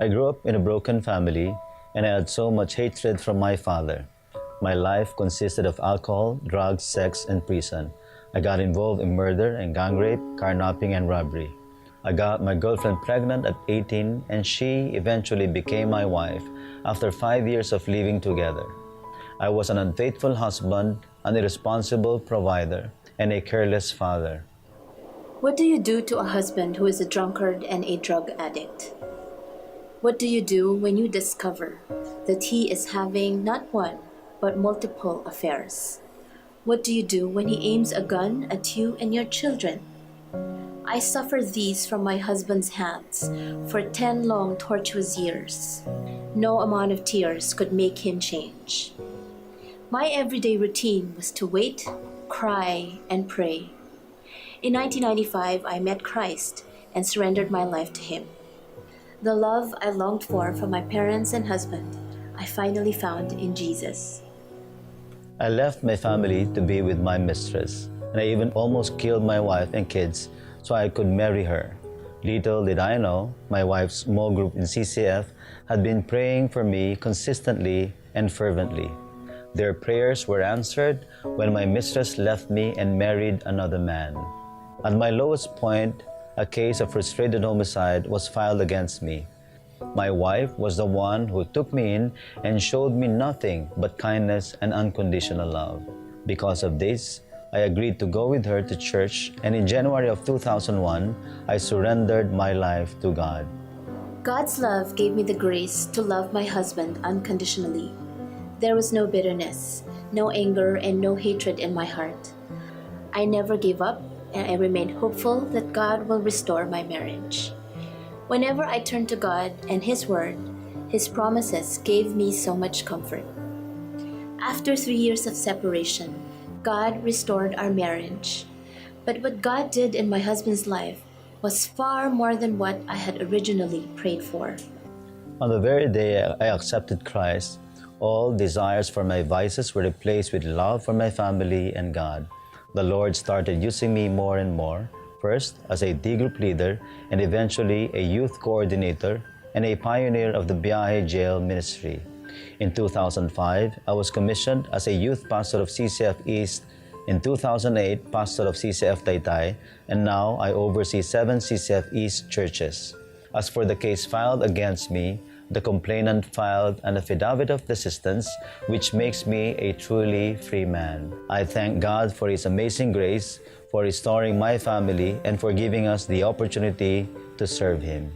I grew up in a broken family and I had so much hatred from my father. My life consisted of alcohol, drugs, sex, and prison. I got involved in murder and gang rape, carnapping, and robbery. I got my girlfriend pregnant at 18 and she eventually became my wife after 5 years of living together. I was an unfaithful husband, an irresponsible provider, and a careless father. What do you do to a husband who is a drunkard and a drug addict? What do you do when you discover that he is having not one, but multiple affairs? What do you do when he aims a gun at you and your children? I suffered these from my husband's hands for 10 long tortuous years. No amount of tears could make him change. My everyday routine was to wait, cry, and pray. In 1995, I met Christ and surrendered my life to Him. The love I longed for from my parents and husband, I finally found in Jesus. I left my family to be with my mistress, and I even almost killed my wife and kids so I could marry her. Little did I know, my wife's small group in CCF had been praying for me consistently and fervently. Their prayers were answered when my mistress left me and married another man. At my lowest point, a case of frustrated homicide was filed against me. My wife was the one who took me in and showed me nothing but kindness and unconditional love. Because of this, I agreed to go with her to church, and in January of 2001, I surrendered my life to God. God's love gave me the grace to love my husband unconditionally. There was no bitterness, no anger, and no hatred in my heart. I never gave up, and I remained hopeful that God will restore my marriage. Whenever I turned to God and His Word, His promises gave me so much comfort. After 3 years of separation, God restored our marriage. But what God did in my husband's life was far more than what I had originally prayed for. On the very day I accepted Christ, all desires for my vices were replaced with love for my family and God. The Lord started using me more and more, first as a D group leader and eventually a youth coordinator and a pioneer of the Biyahe Jail Ministry. In 2005, I was commissioned as a youth pastor of CCF East. In 2008, pastor of CCF Taytay, and now I oversee 7 CCF East churches. As for the case filed against me, the complainant filed an affidavit of desistance, which makes me a truly free man. I thank God for His amazing grace, for restoring my family, and for giving us the opportunity to serve Him.